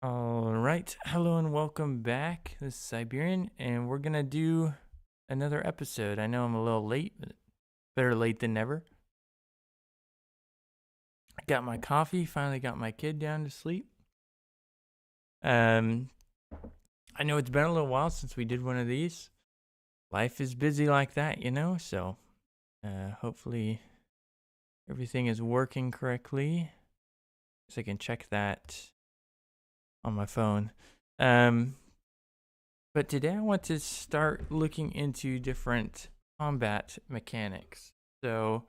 All right. Hello and welcome back. This is Siberian, and we're going to do another episode. I know I'm a little late, but better late than never. I got my coffee, finally got my kid down to sleep. I know it's been a little while since we did one of these. Life is busy like that, so hopefully everything is working correctly. So I can check that on my phone. But today I want to start looking into different combat mechanics. So,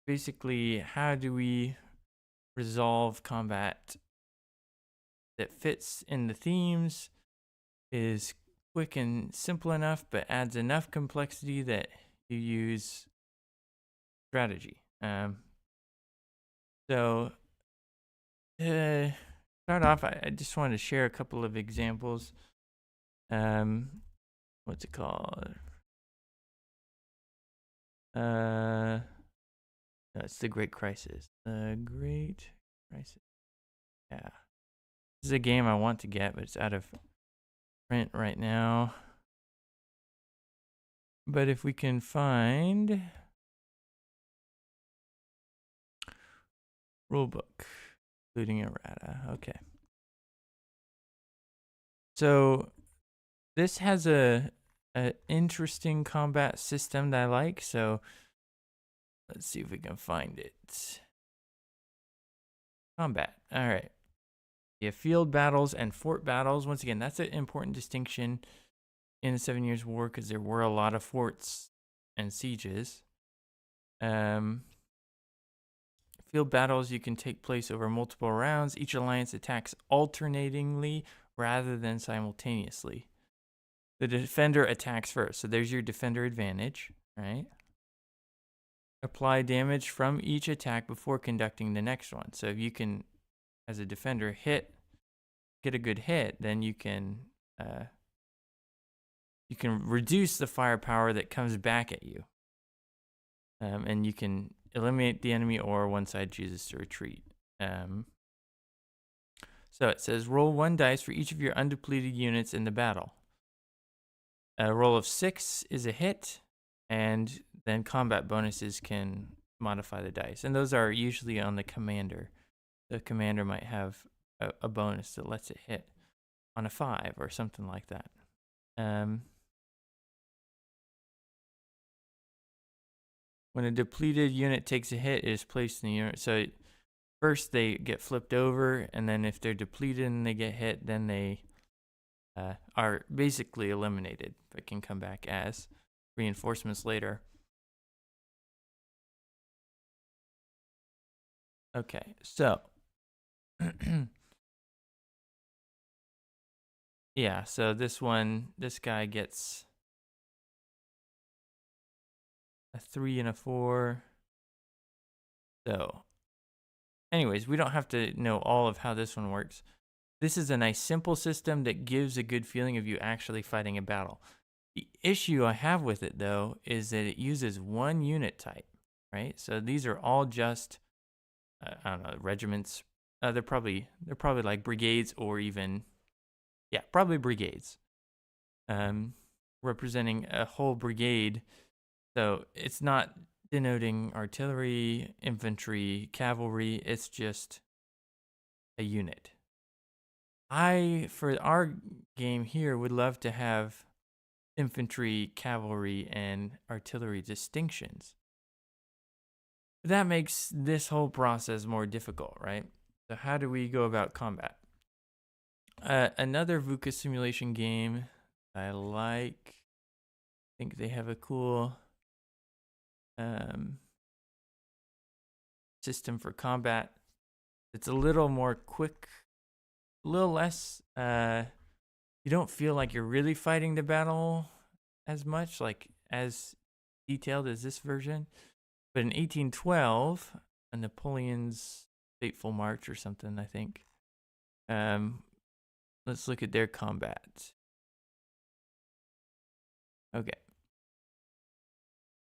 basically, how do we resolve combat that fits in the themes, is quick and simple enough, but adds enough complexity that you use strategy. So, to start off, I just wanted to share a couple of examples. What's it called? No, it's The Great Crisis. The Great Crisis. Yeah. This is a game I want to get, but it's out of print right now. But if we can find rulebook, including errata. Okay. So this has a interesting combat system that I like. So let's see if we can find it. Combat. All right. You have field battles and fort battles. Once again, that's an important distinction in the 7 Years' War because there were a lot of forts and sieges. Field battles you can take place over multiple rounds. Each alliance attacks alternatingly rather than simultaneously. The defender attacks first, so there's your defender advantage, right? Apply damage from each attack before conducting the next one. So if you can, as a defender, get a good hit, then you can reduce the firepower that comes back at you, and you can eliminate the enemy or one side chooses to retreat. So it says roll 1 dice for each of your undepleted units in the battle. A roll of 6 is a hit, and then combat bonuses can modify the dice. And those are usually on the commander. The commander might have a bonus that lets it hit on a 5 or something like that. When a depleted unit takes a hit, it is placed in the unit. So first they get flipped over, and then if they're depleted and they get hit, then they are basically eliminated, but can come back as reinforcements later. Okay, so yeah, so this guy gets a 3 and a 4. So anyways, we don't have to know all of how this one works. This is a nice simple system that gives a good feeling of you actually fighting a battle. The issue I have with it, though, is that it uses one unit type, right? So these are all just, I don't know, regiments. They're probably like brigades or even, yeah, probably brigades, representing a whole brigade. So it's not denoting artillery, infantry, cavalry. It's just a unit. For our game here, would love to have infantry, cavalry, and artillery distinctions. But that makes this whole process more difficult, right? So how do we go about combat? Another VUCA simulation game I like. I think they have a cool system for combat. It's a little more quick, a little less. You don't feel like you're really fighting the battle as much, like as detailed as this version. But in 1812, Napoleon's Fateful March or something, I think. Let's look at their combat. Okay.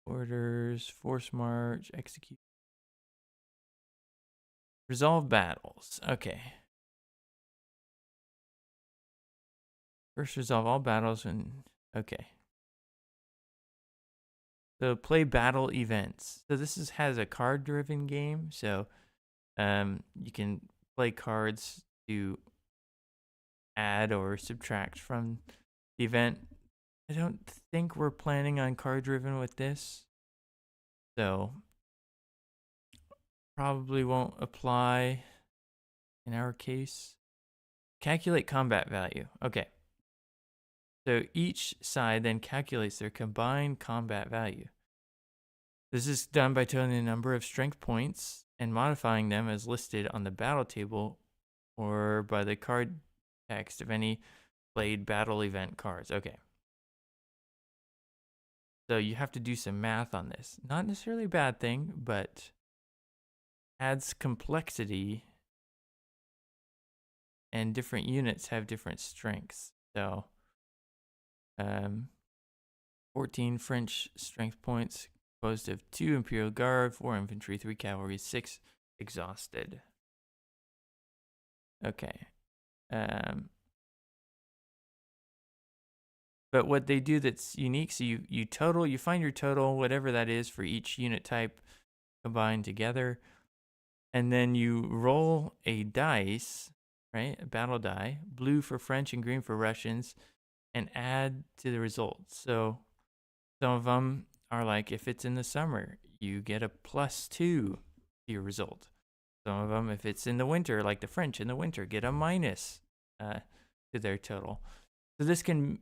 Orders, force march, execute. Resolve battles. Okay. First resolve all battles and okay. So play battle events. So this has a card driven game. So you can play cards to add or subtract from the event. I don't think we're planning on card driven with this. So probably won't apply in our case. Calculate combat value. Okay. So each side then calculates their combined combat value. This is done by telling the number of strength points and modifying them as listed on the battle table or by the card text of any played battle event cards. Okay. So you have to do some math on this. Not necessarily a bad thing, but adds complexity, and different units have different strengths. So 14 French strength points composed of 2 Imperial Guard, 4 Infantry, 3 Cavalry, 6 Exhausted. Okay. But what they do that's unique, so you find your total, whatever that is for each unit type combined together, and then you roll a dice, right? A battle die, blue for French and green for Russians, and add to the results. So some of them are like, if it's in the summer, you get a +2 to your result. Some of them, if it's in the winter, like the French in the winter, get a minus to their total. So this can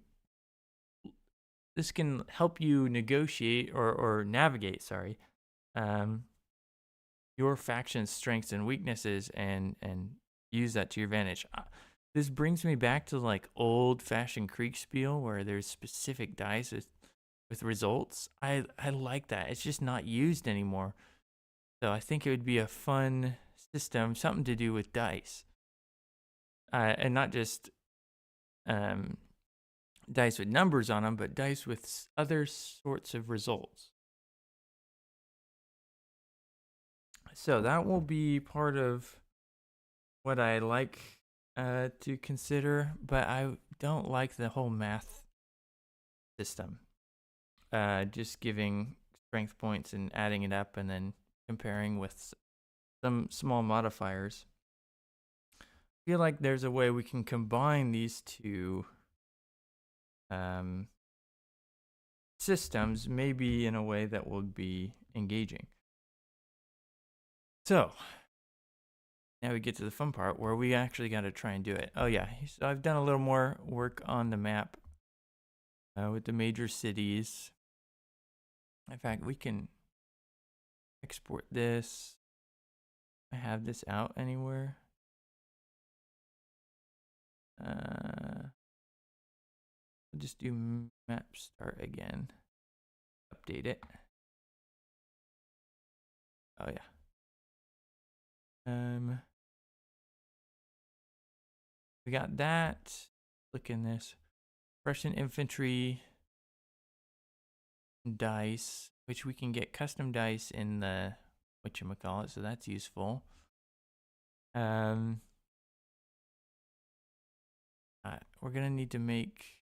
help you negotiate or navigate, your faction's strengths and weaknesses and use that to your advantage. This brings me back to like old-fashioned Kriegspiel where there's specific dice with results. I like that. It's just not used anymore. So I think it would be a fun system, something to do with dice. And not just dice with numbers on them, but dice with other sorts of results. So that will be part of what I like to consider, but I don't like the whole math system. Just giving strength points and adding it up and then comparing with some small modifiers. I feel like there's a way we can combine these two systems, maybe in a way that would be engaging. So now we get to the fun part where we actually got to try and do it. Oh yeah, so I've done a little more work on the map with the major cities. In fact, we can export this. I have this out anywhere. I'll just do map start again. Update it. Oh yeah. We got that. Look in this. Russian infantry dice, which we can get custom dice in the whatchamacallit, so that's useful. We're gonna need to make.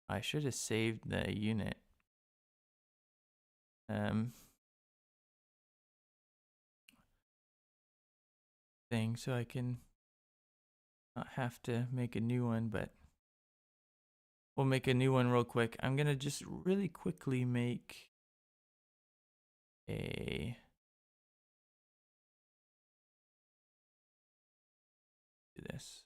I should have saved the unit. Thing so I can not have to make a new one, but we'll make a new one real quick. I'm gonna just really quickly make a do this.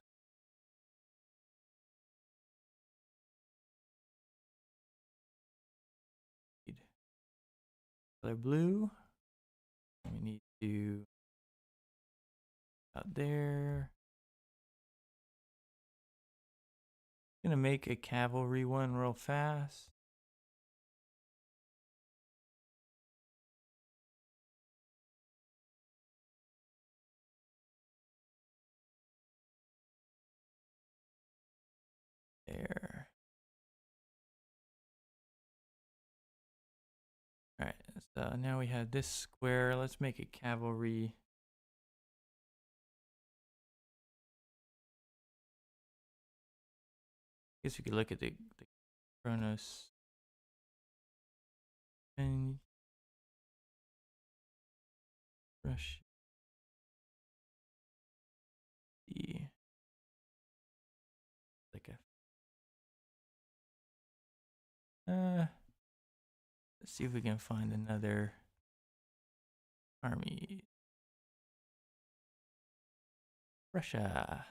Color blue. We need to out there. Gonna make a cavalry one real fast. There. All right, so now we have this square. Let's make a cavalry. guess we could look at the Chronos and brush the like let's see if we can find another army. Russia.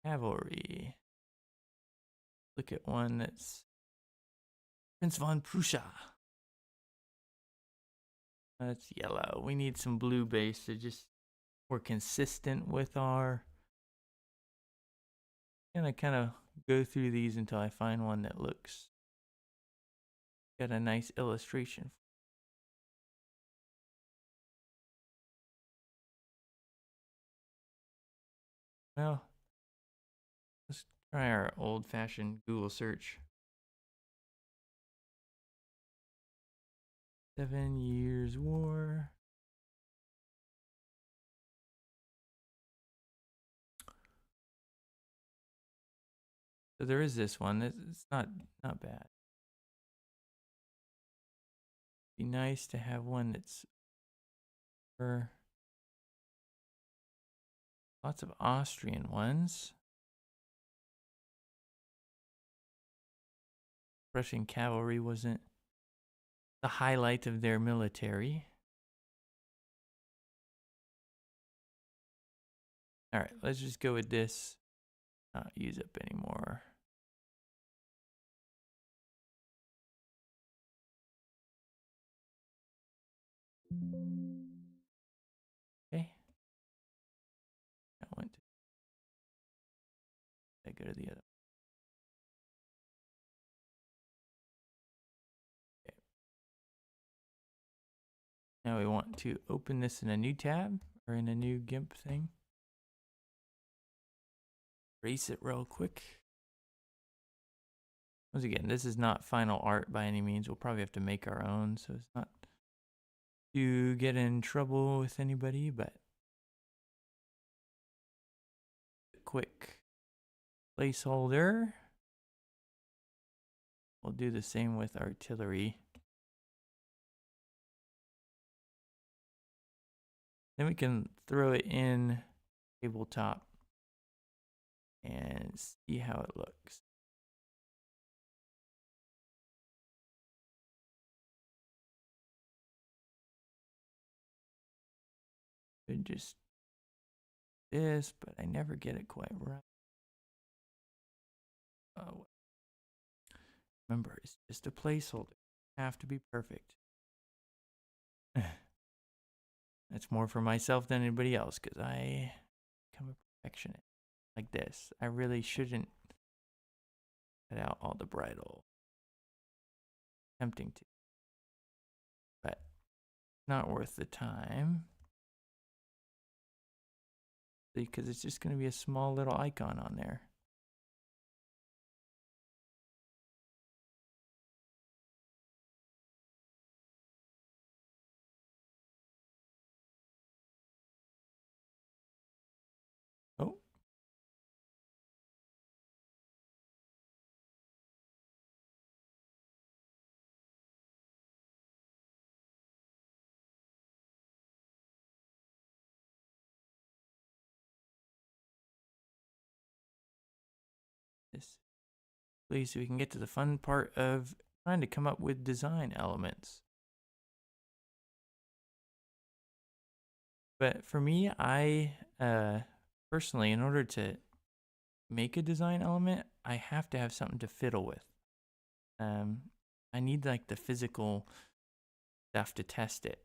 Cavalry. Look at one that's Prince von Prussia. That's yellow. We need some blue base to just more consistent with our. Gonna kind of go through these until I find one that looks got a nice illustration. Well, let's try our old-fashioned Google search. 7 Years' War. So there is this one. It's not bad. Be nice to have one that's for lots of Austrian ones. Russian cavalry wasn't the highlight of their military. All right, let's just go with this. Not use up anymore. Okay. I went to. I go to the other. Okay. Now we want to open this in a new tab or in a new GIMP thing. Erase it real quick. Once again, this is not final art by any means. We'll probably have to make our own, so it's not to get in trouble with anybody, but quick placeholder. We'll do the same with artillery. Then we can throw it in tabletop and see how it looks. Could just this, but I never get it quite right. Oh, remember, it's just a placeholder. Have to be perfect. That's more for myself than anybody else, because I become a perfectionist like this. I really shouldn't cut out all the bridle. Tempting to, but not worth the time. Because it's just going to be a small little icon on there. Oh. This. Please, so we can get to the fun part of trying to come up with design elements. But for me, I personally, in order to make a design element, I have to have something to fiddle with. I need like the physical stuff to test it.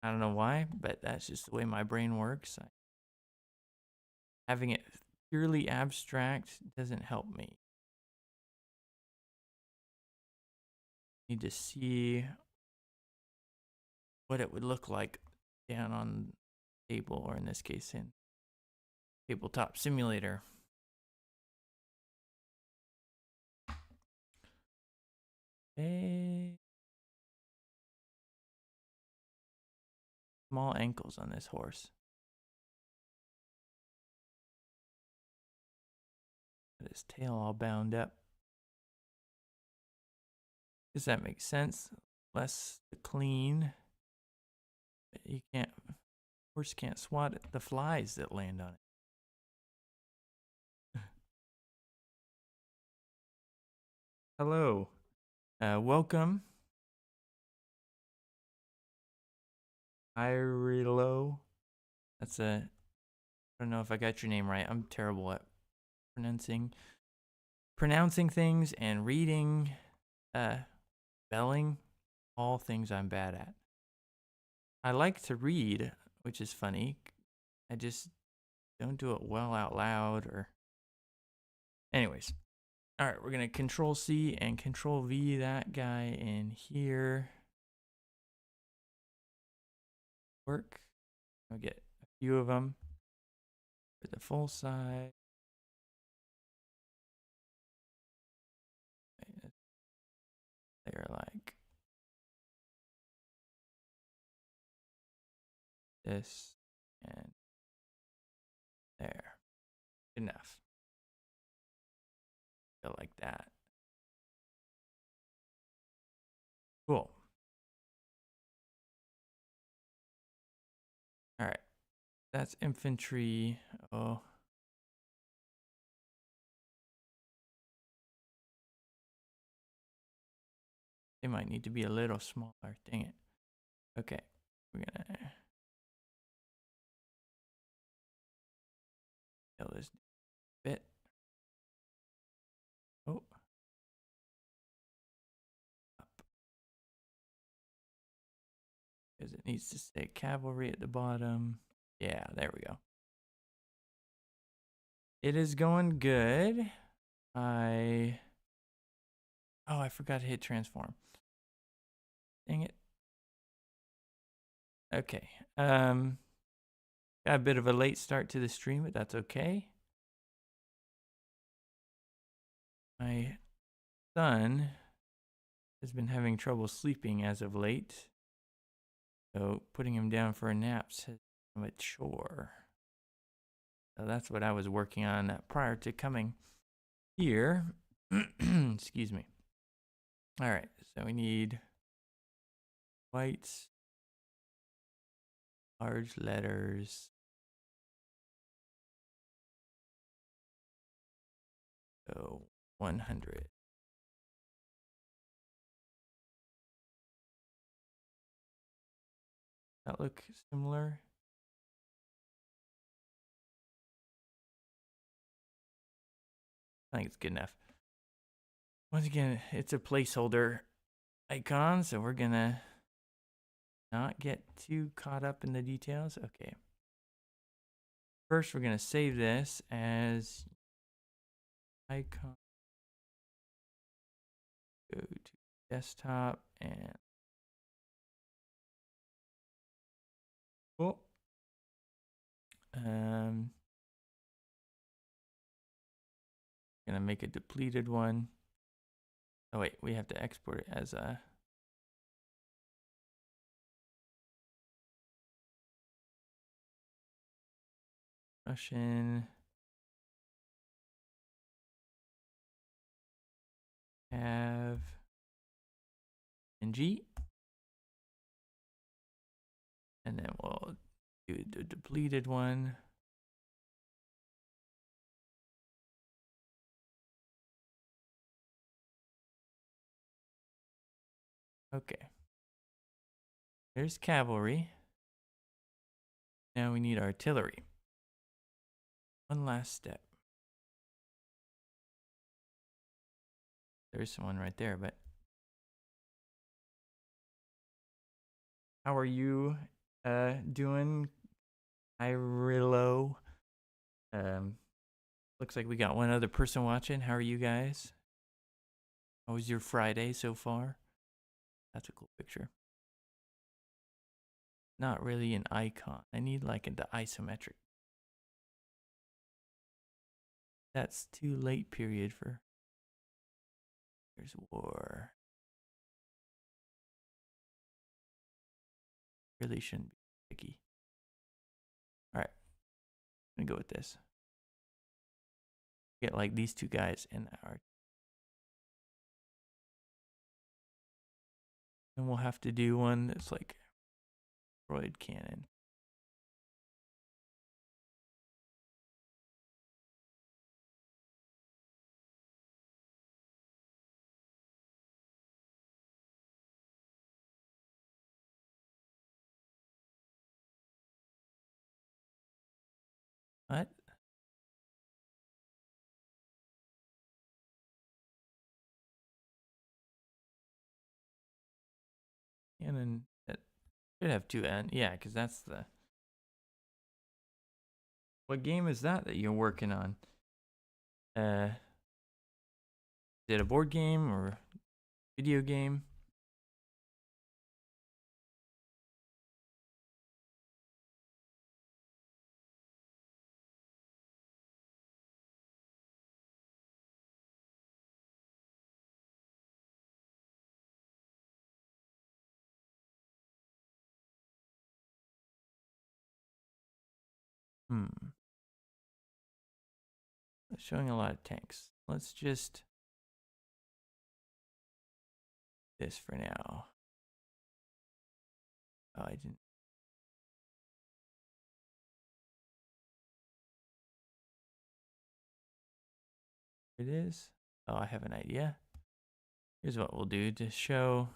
I don't know why, but that's just the way my brain works. Having it purely abstract doesn't help me. Need to see what it would look like down on table, or in this case in tabletop simulator. Okay. Small ankles on this horse. That his tail all bound up. Does that make sense? Less to clean. You can't, horse can't swat at the flies that land on it. Hello. Welcome. Irilo. That's I don't know if I got your name right. I'm terrible at pronouncing things and reading, spelling, all things I'm bad at. I like to read, which is funny. I just don't do it well out loud or anyways. All right, we're going to Control C and Control V that guy in here. Work. I'll get a few of them for the full size. They're like this and there. Enough. Go like that. Cool. All right. That's infantry. Oh. They might need to be a little smaller. Dang it. Okay. We're going to kill this bit. Oh. Up. Because it needs to say cavalry at the bottom. Yeah, there we go. It is going good. I forgot to hit transform. Dang it. Okay. Got a bit of a late start to the stream, but that's okay. My son has been having trouble sleeping as of late. So putting him down for a nap has become a chore. So that's what I was working on prior to coming here. Excuse me. All right, so we need whites, large letters. So 100. That look similar? I think it's good enough. Once again, it's a placeholder icon, so we're gonna not get too caught up in the details. Okay. First, we're gonna save this as icon. Go to desktop and cool. Gonna make a depleted one. Oh wait, we have to export it as a Russian have ng, and then we'll do the depleted one. Okay. There's cavalry. Now we need artillery. One last step. There's one right there, but how are you doing, Irilo? Looks like we got one other person watching. How are you guys? How was your Friday so far? That's a cool picture. Not really an icon. I need like the isometric. That's too late period for. There's war. Really shouldn't be picky. All right, I'm gonna go with this. get like these two guys in that art. And we'll have to do one that's like droid cannon. What? Cannon that should have two N. Yeah, because that's the. What game is that you're working on? Is it a board game or video game? Showing a lot of tanks. Let's just this for now. Oh, I didn't. It is. Oh, I have an idea. Here's what we'll do to show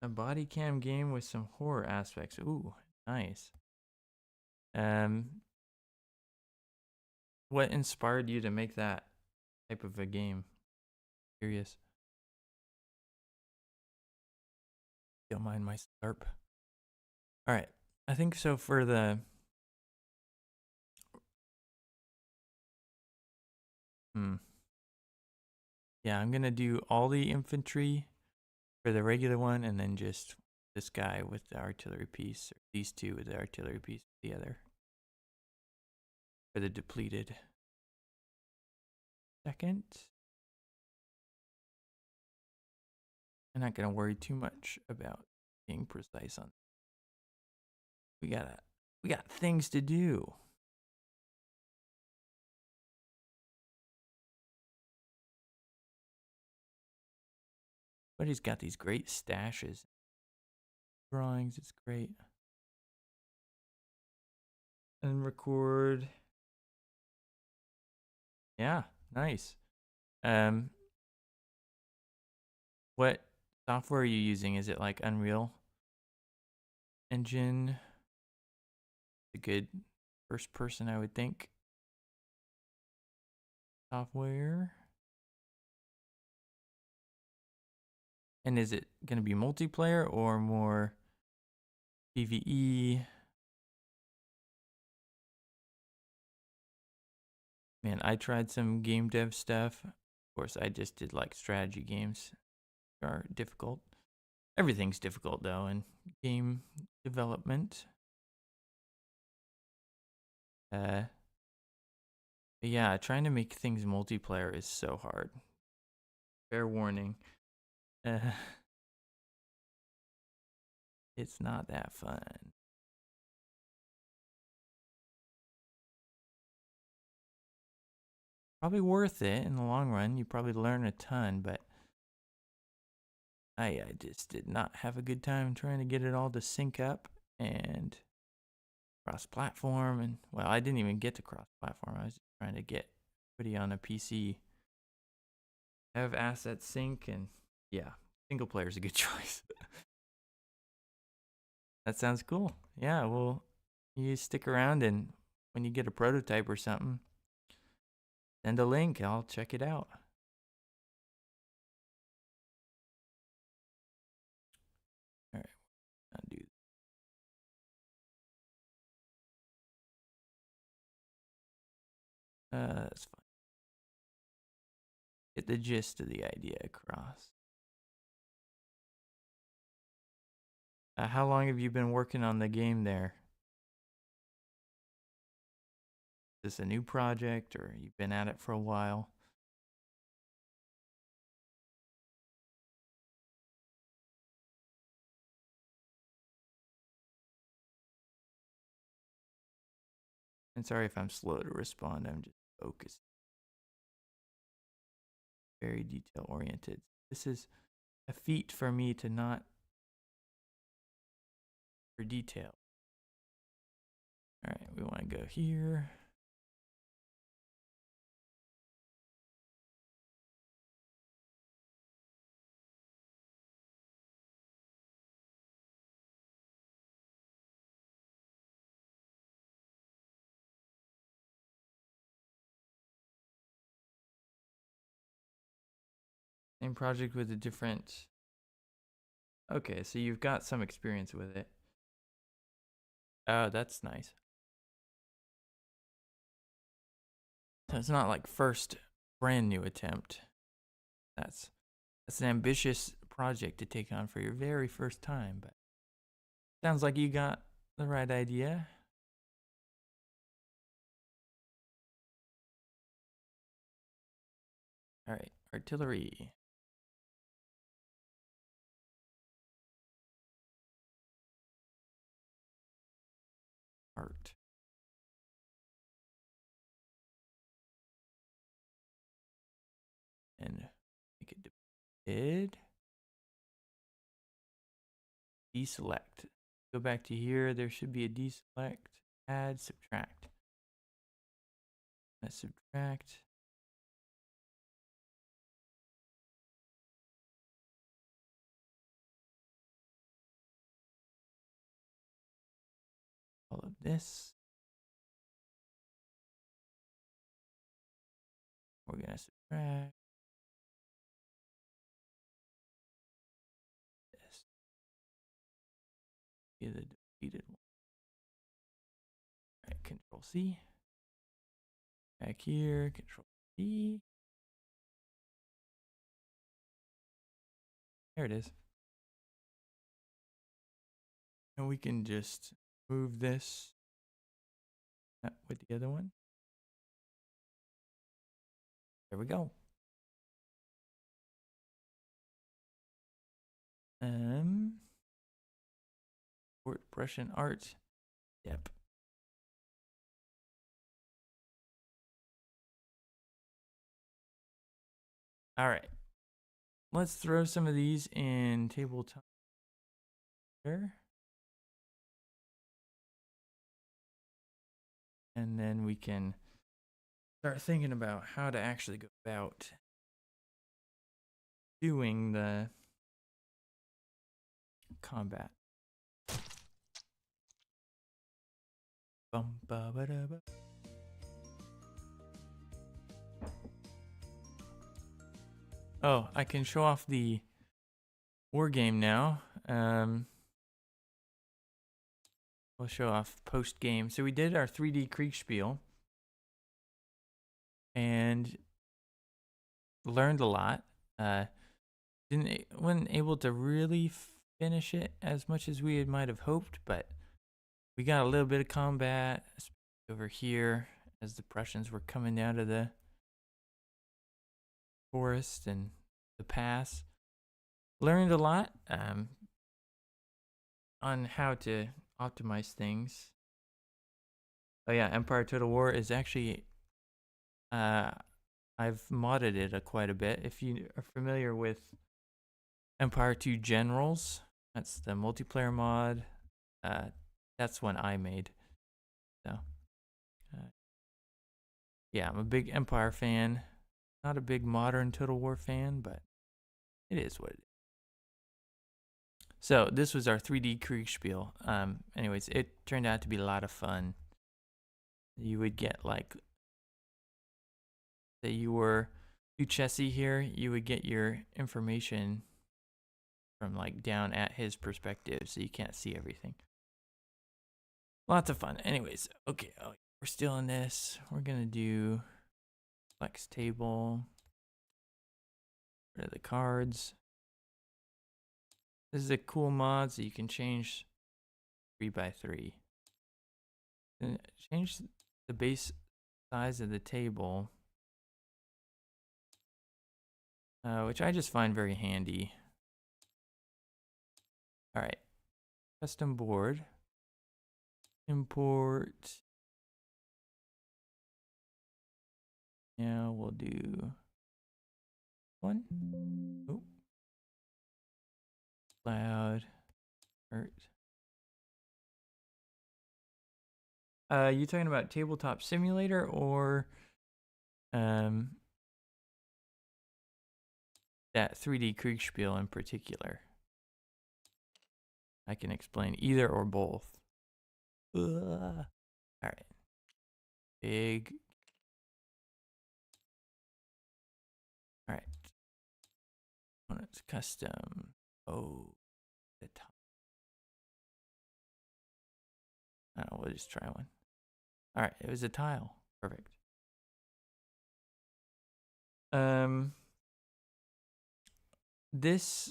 a body cam game with some horror aspects. Ooh, nice. What inspired you to make that type of a game? Curious. Don't mind my slurp. All right. I think so for the yeah, I'm gonna do all the infantry for the regular one, and then just this guy with the artillery piece, or these two with the artillery piece, the other for the depleted. Second, I'm not gonna worry too much about being precise on. We got things to do. But he's got these great stashes. Drawings, it's great. And record. Yeah, nice. What software are you using? Is it like Unreal Engine? A good first person, I would think. Software. And is it going to be multiplayer or more PvE? Man, I tried some game dev stuff. Of course, I just did like strategy games. They are difficult. Everything's difficult though in game development. But yeah, trying to make things multiplayer is so hard. Fair warning. It's not that fun. Probably worth it in the long run. You probably learn a ton, but I just did not have a good time trying to get it all to sync up and cross-platform. And well, I didn't even get to cross-platform. I was just trying to get everybody on a PC, have assets sync, and yeah, single player is a good choice. That sounds cool. Yeah, well, you stick around, and when you get a prototype or something, send a link. I'll check it out. All right, undo. That's fine. Get the gist of the idea across. How long have you been working on the game there? Is this a new project, or you've been at it for a while? And sorry if I'm slow to respond. I'm just focused. Very detail oriented. This is a feat for me to not for detail. All right, we want to go here. Same project with a different. Okay, so you've got some experience with it. Oh, that's nice. So it's not like first brand new attempt. That's an ambitious project to take on for your very first time, but sounds like you got the right idea. All right, artillery. Art. And make it depicted. Deselect. Go back to here. There should be a deselect. Add, subtract. Let's subtract. All of this. We're gonna subtract this. Be the deleted one. All right, Control C. Back here, Control C. There it is. And we can just move this with the other one. There we go. Brush and art. Yep. All right. Let's throw some of these in tabletop. There. And then we can start thinking about how to actually go about doing the combat. Bum, ba, ba, da, ba. Oh, I can show off the Wargame now. We'll show off post game. So we did our 3D Kriegspiel and learned a lot. Wasn't able to really finish it as much as we might have hoped, but we got a little bit of combat over here as the Prussians were coming down to the forest and the pass. Learned a lot on how to optimize things. Oh yeah, Empire Total War is actually I've modded it quite a bit. If you are familiar with Empire 2 Generals, that's the multiplayer mod. That's one I made. So yeah, I'm a big Empire fan. Not a big modern Total War fan, but it is what it is. So this was our 3D Kriegspiel. Anyways, it turned out to be a lot of fun. You would get like, say you were Duchessi here, you would get your information from like down at his perspective, so you can't see everything. Lots of fun. Anyways, okay, we're still in this. We're gonna do flex table. Rid of the cards. This is a cool mod, so you can change 3x3. And change the base size of the table, which I just find very handy. All right, custom board, import Now we'll do one. Oh, cloud, earth. You talking about Tabletop Simulator or that 3D Kriegspiel in particular? I can explain either or both. All right. Big. All right. Components custom. Oh, the top. Oh, we'll just try one. All right, it was a tile. Perfect.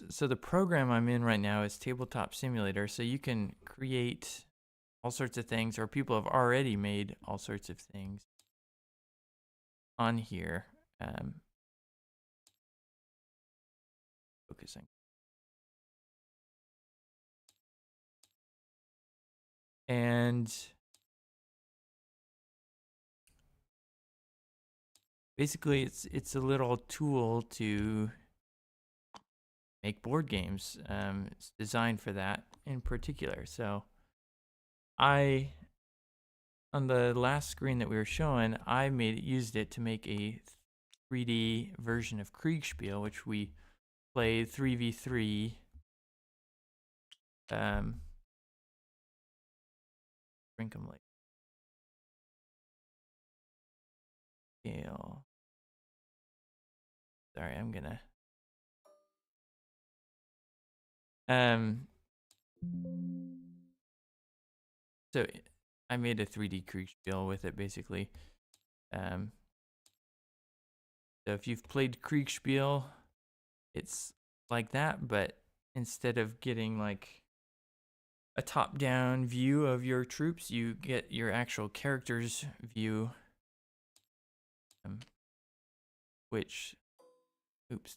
So the program I'm in right now is Tabletop Simulator. So you can create all sorts of things, or people have already made all sorts of things on here. Focusing. And basically it's a little tool to make board games. It's designed for that in particular. So on the last screen that we were showing, I used it to make a 3D version of Kriegspiel, which we played 3v3. Brinkham Lake scale. Sorry, I'm gonna. So I made a 3D Kriegspiel with it basically. So if you've played Kriegspiel, it's like that, but instead of getting like a top-down view of your troops, you get your actual character's view, which, oops,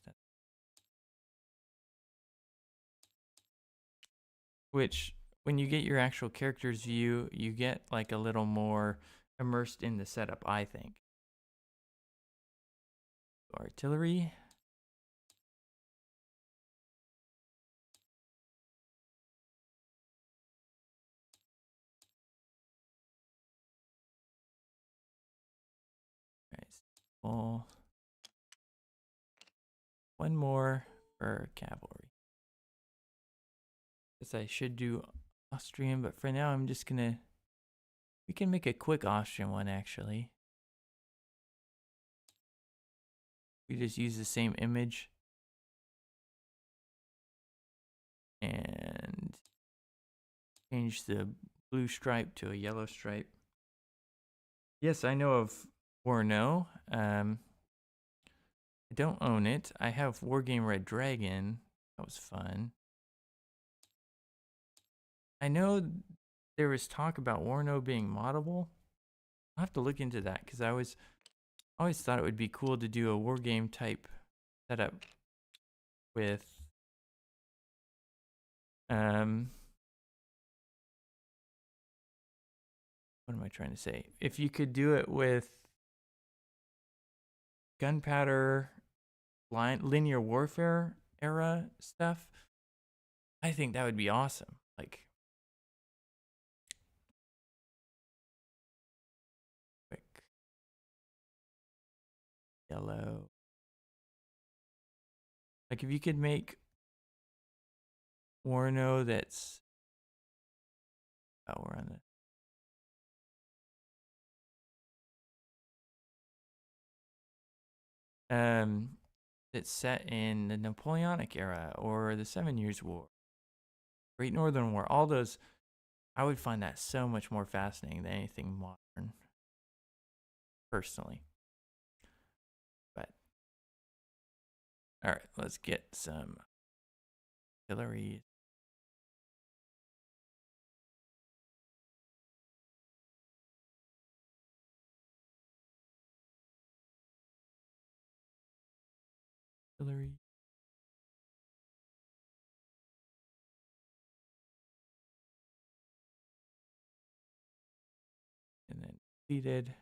which when you get your actual character's view, you get like a little more immersed in the setup, I think. Artillery. Nice. Well, one more for cavalry. Guess I should do Austrian, but for now I'm just gonna. We can make a quick Austrian one actually. We just use the same image and change the blue stripe to a yellow stripe. Yes, I know of Warno. I don't own it. I have Wargame Red Dragon. That was fun. I know there was talk about Warno being moddable. I'll have to look into that because I always thought it would be cool to do a Wargame type setup with what am I trying to say? If you could do it with gunpowder, linear warfare era stuff, I think that would be awesome. Like, quick yellow. Like, if you could make Warno that's, oh, we're on the, that's set in the Napoleonic era or the 7 Years' War, Great Northern War, all those, I would find that so much more fascinating than anything modern, personally. But, all right, let's get some artillery. Artillery. And then completed.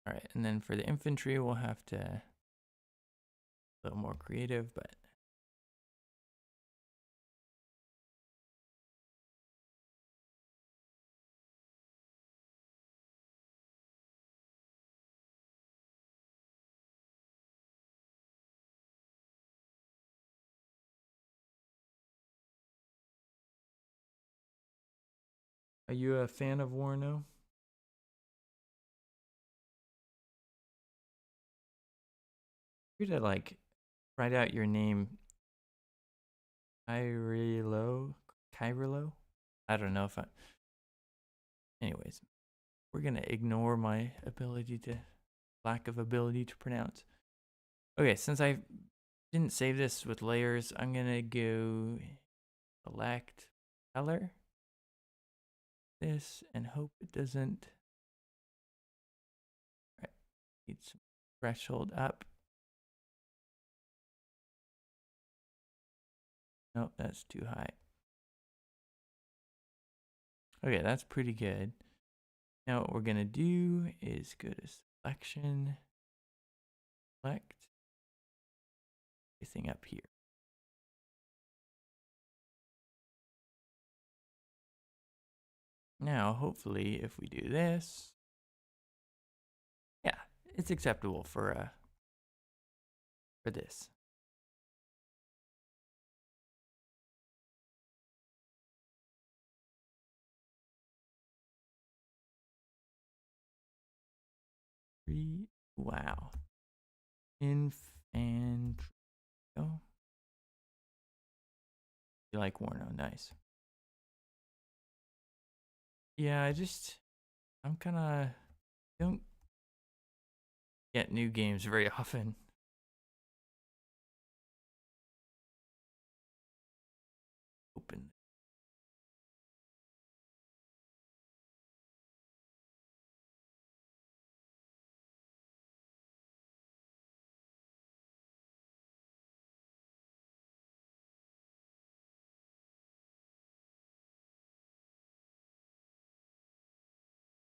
All right, and then for the infantry, we'll have to a little more creative, but are you a fan of Warno? You to like write out your name, Kyrilo. Kyrilo? I don't know if I. Anyways, we're gonna ignore my lack of ability to pronounce. Okay, since I didn't save this with layers, I'm gonna go select color this and hope it doesn't. Right, need some threshold up. Nope, that's too high. Okay, that's pretty good. Now what we're gonna do is go to selection, select everything up here. Now, hopefully, if we do this, yeah, it's acceptable for this. Wow. Infantry. Oh, you like Warno? Nice. Yeah, I'm kind of don't get new games very often. Open.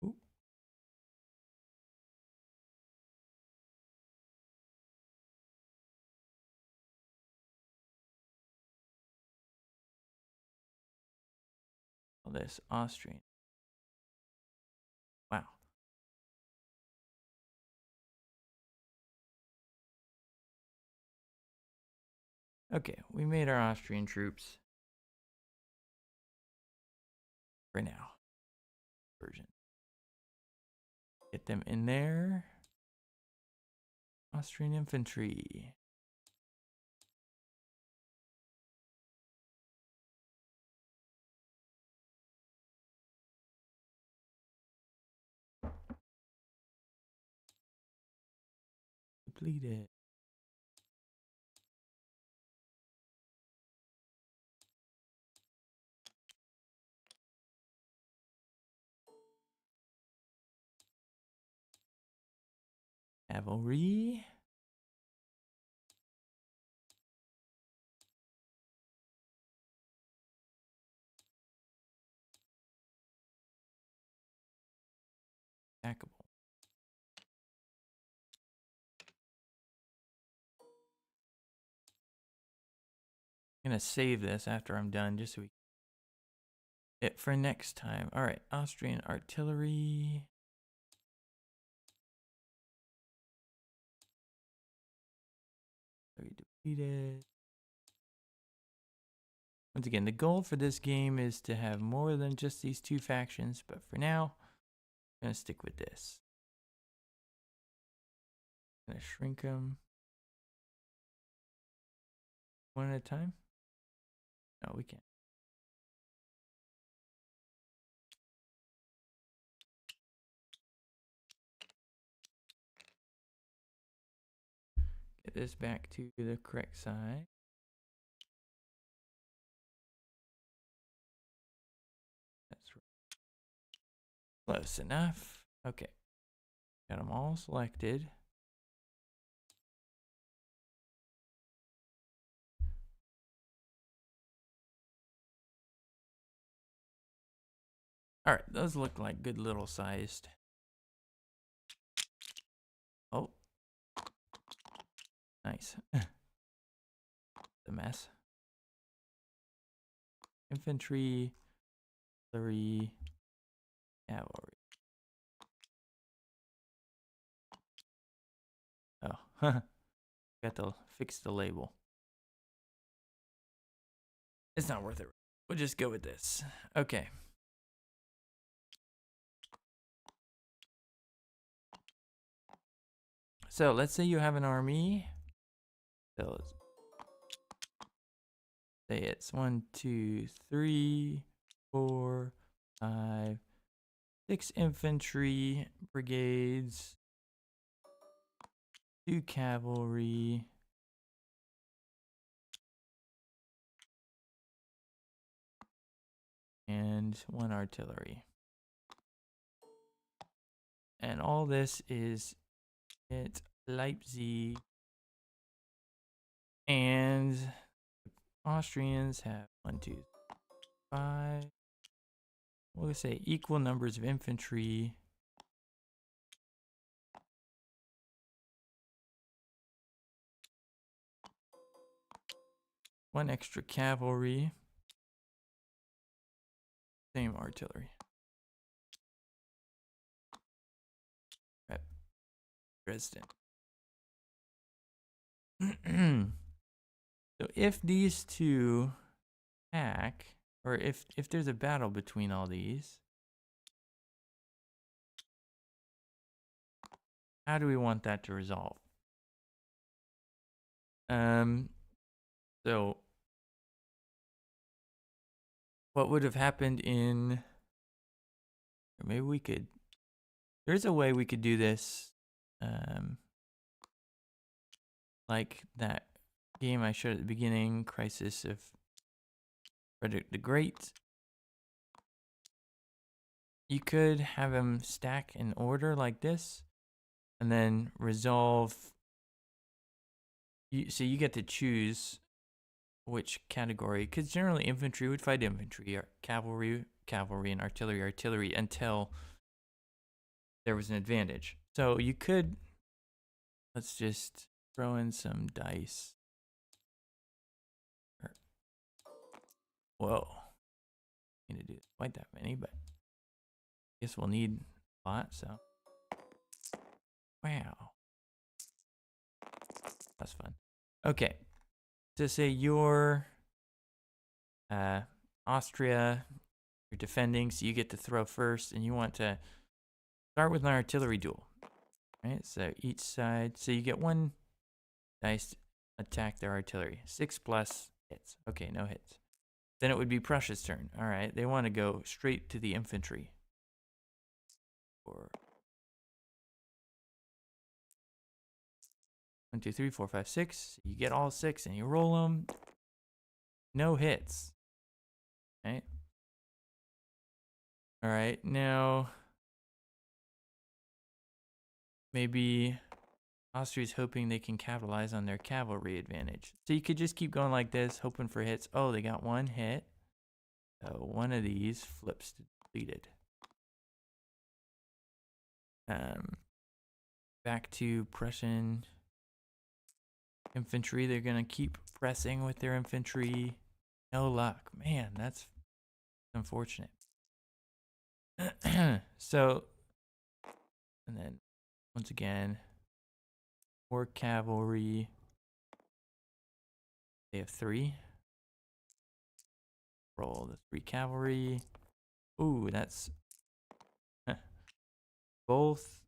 Ooh. All this Austrian. Wow. Okay, we made our Austrian troops for now. Version. Get them in there. Austrian infantry. Depleted. Cavalry. Attackable. I'm gonna save this after I'm done just so we it for next time. All right, Austrian artillery. Very depleted. Once again, the goal for this game is to have more than just these two factions, but for now, I'm gonna stick with this. I'm gonna shrink them one at a time. No, we can't. Get this back to the correct side. That's close enough. Okay. Got them all selected. All right, those look like good little sized. Nice. The mess. Infantry, artillery, cavalry. Oh, got to fix the label. It's not worth it. We'll just go with this. Okay. So let's say you have an army. So let's say it's 1, 2, 3, 4, 5, 6 infantry brigades, 2 cavalry, and 1 artillery. And all this is at Leipzig. And Austrians have 1, 2, 5. We'll say equal numbers of infantry. One extra cavalry. Same artillery. At Dresden. So if these two attack, or if there's a battle between all these, how do we want that to resolve? So what would have happened in, or maybe we could, there's a way we could do this, like that game I showed at the beginning, Crisis of Frederick the Great. You could have them stack in order like this, and then resolve. So you get to choose which category, because generally infantry would fight infantry, or cavalry, and artillery, until there was an advantage. So you could, let's just throw in some dice. Whoa, need to do quite that many, but I guess we'll need a lot. So wow, that's fun. Okay, to say you're Austria, you're defending, so you get to throw first, and you want to start with an artillery duel. Right, so each side, so you get 1 dice to attack their artillery. 6 plus hits. Okay, no hits. Then it would be Prussia's turn. All right, they want to go straight to the infantry. Or 1, 2, 3, 4, 5, 6. You get all 6 and you roll them. No hits. Right. All right, now maybe Austria's hoping they can capitalize on their cavalry advantage. So you could just keep going like this, hoping for hits. Oh, they got 1 hit. So one of these flips to depleted. Back to Prussian infantry. They're going to keep pressing with their infantry. No luck. Man, that's unfortunate. So, and then once again, more cavalry. They have 3. Roll the 3 cavalry. Ooh, that's both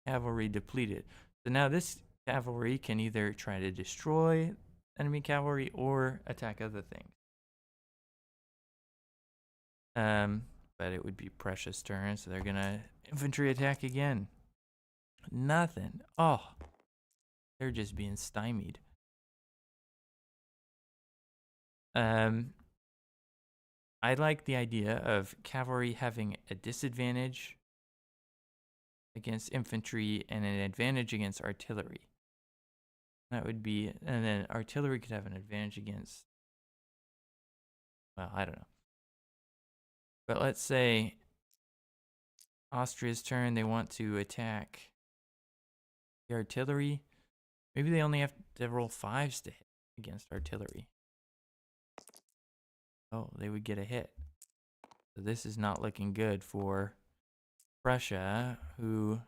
cavalry depleted. So now this cavalry can either try to destroy enemy cavalry or attack other things. But it would be Prussia's turn, so they're gonna infantry attack again. Nothing. Oh, they're just being stymied. I like the idea of cavalry having a disadvantage against infantry and an advantage against artillery. That would be, and then artillery could have an advantage against, well, I don't know. But let's say Austria's turn, they want to attack the artillery. Maybe they only have to roll 5s to hit against artillery. Oh, they would get a hit. So this is not looking good for Prussia, who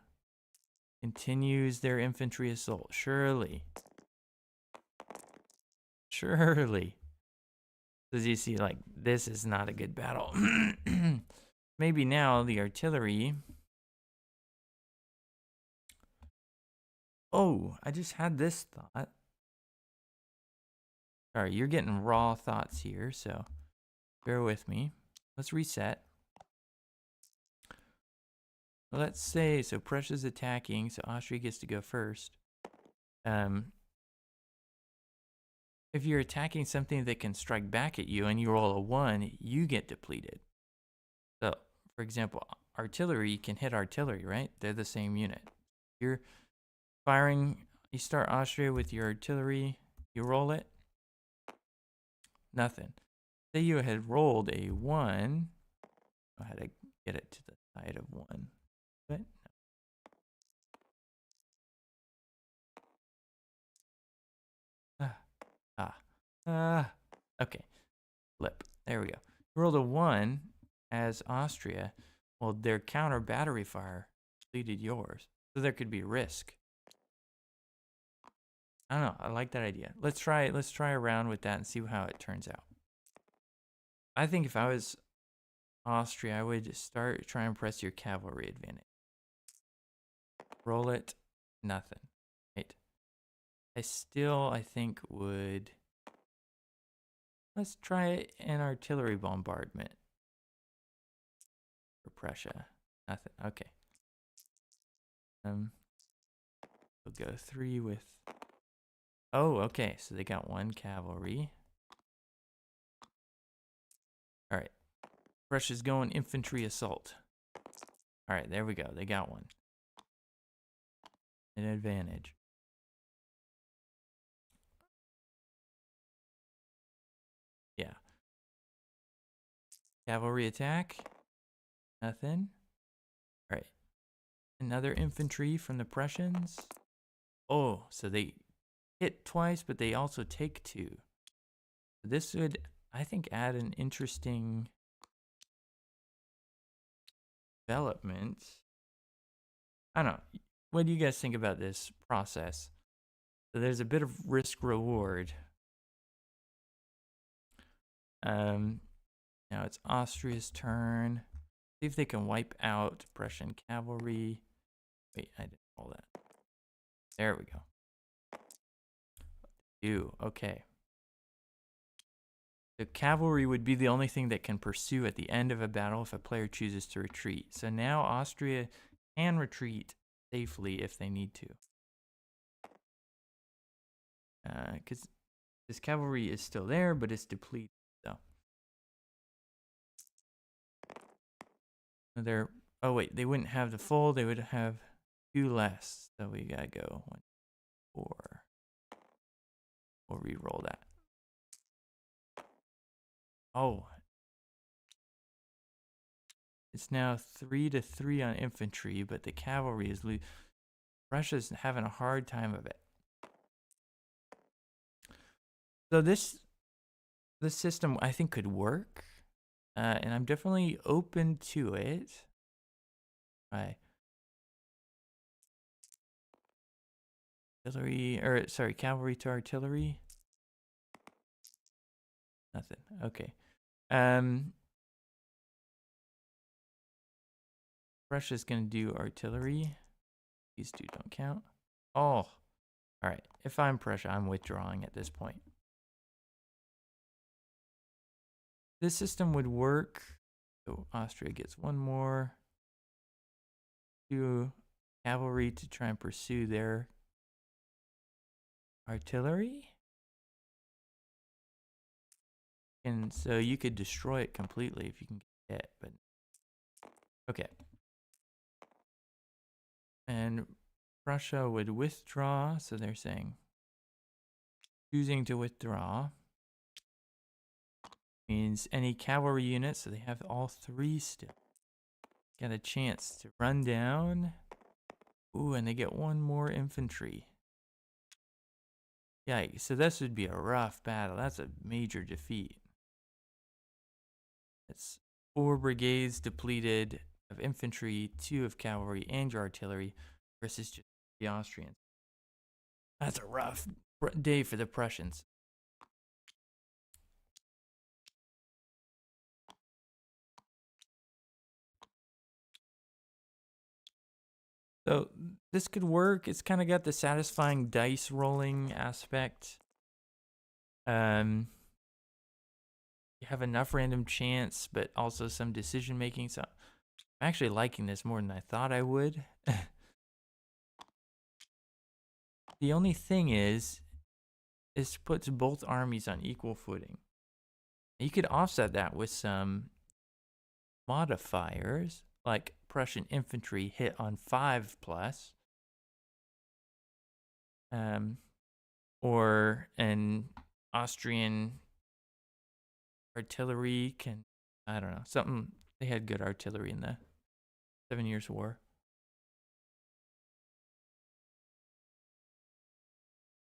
continues their infantry assault. Surely. Surely. As you see, like, this is not a good battle. Maybe now the artillery. Oh, I just had this thought. Sorry, you're getting raw thoughts here, so bear with me. Let's reset. Let's say, so Prussia's attacking, so Austria gets to go first. If you're attacking something that can strike back at you and you roll a 1, you get depleted. So, for example, artillery can hit artillery, right? They're the same unit. You're firing, you start Austria with your artillery, you roll it, nothing. Say you had rolled a 1, I had to get it to the side of 1, but no. Okay, flip, there we go. You rolled a 1 as Austria, well, their counter battery fire depleted yours, so there could be risk. I don't know, I like that idea. Let's try around with that and see how it turns out. I think if I was Austria, I would try and press your cavalry advantage. Roll it, nothing. Right. I think would, let's try an artillery bombardment for Prussia. Nothing, okay. We'll go 3 with, oh, okay, so they got 1 cavalry. All right, Prussia's going infantry assault. All right, there we go, they got 1. An advantage. Yeah. Cavalry attack. Nothing. All right. Another infantry from the Prussians. Oh, so they hit twice, but they also take 2. This would, I think, add an interesting development. I don't know. What do you guys think about this process? So there's a bit of risk reward. Now it's Austria's turn. See if they can wipe out Prussian cavalry. Wait, I didn't roll that. There we go. Okay. The cavalry would be the only thing that can pursue at the end of a battle if a player chooses to retreat. So now Austria can retreat safely if they need to. Because this cavalry is still there, but it's depleted. So they're, oh wait, they wouldn't have the full, they would have 2 less. So we gotta go 1, 4. We'll re-roll that. Oh. It's now 3-3 on infantry, but the cavalry is Russia's having a hard time of it. So this system I think could work, and I'm definitely open to it. Right. Cavalry to artillery. Nothing. Okay. Russia's gonna do artillery. These 2 don't count. Oh, all right. If I'm Prussia, I'm withdrawing at this point. This system would work. So Austria gets 1 more. 2 cavalry to try and pursue their artillery. And so you could destroy it completely if you can get it, but okay. And Prussia would withdraw, so they're saying choosing to withdraw means any cavalry units, so they have all 3 still, get a chance to run down. Ooh, and they get 1 more infantry. Yikes. So this would be a rough battle. That's a major defeat. It's 4 brigades depleted of infantry, 2 of cavalry, and your artillery versus just the Austrians. That's a rough day for the Prussians. So this could work. It's kind of got the satisfying dice rolling aspect. You have enough random chance, but also some decision making. So I'm actually liking this more than I thought I would. The only thing is, this puts both armies on equal footing. You could offset that with some modifiers, like Prussian infantry hit on 5+, or an Austrian artillery can, I don't know, something. They had good artillery in the 7 Years' War.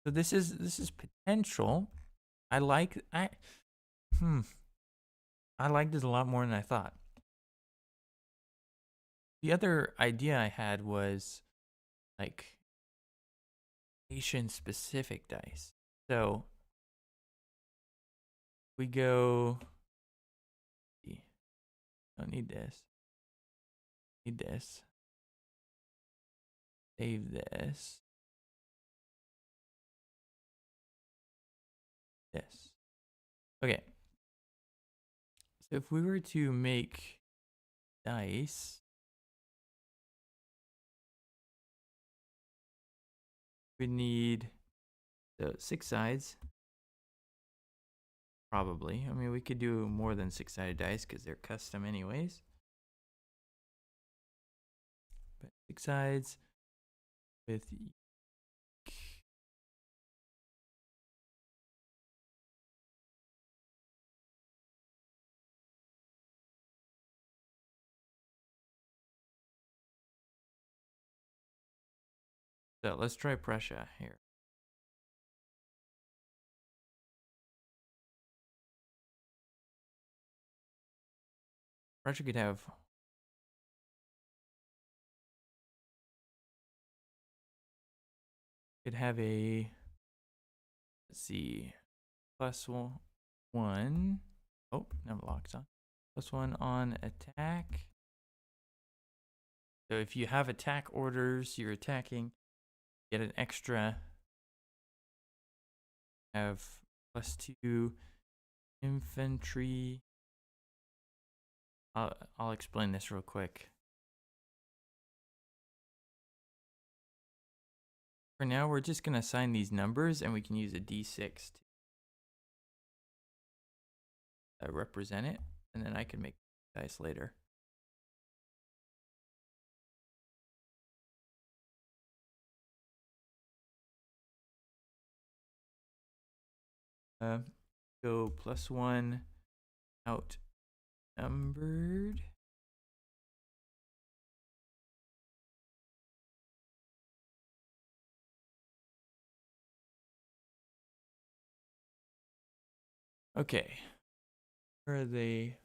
So this is potential. I like this a lot more than I thought. The other idea I had was like nation specific dice. So we go, don't need this. Need this. Save this. This. Okay. So if we were to make dice, we need 6 sides. Probably. I mean, we could do more than 6-sided dice because they're custom anyways. But 6 sides with so let's try Prussia here. Prussia could have a, let's see, +1. Oh, never locks on. +1 on attack. So if you have attack orders, you're attacking, get an extra. Have +2 infantry. I'll explain this real quick. For now, we're just going to assign these numbers, and we can use a D6 to represent it, and then I can make dice later. Go +1 outnumbered. Okay. Where are they?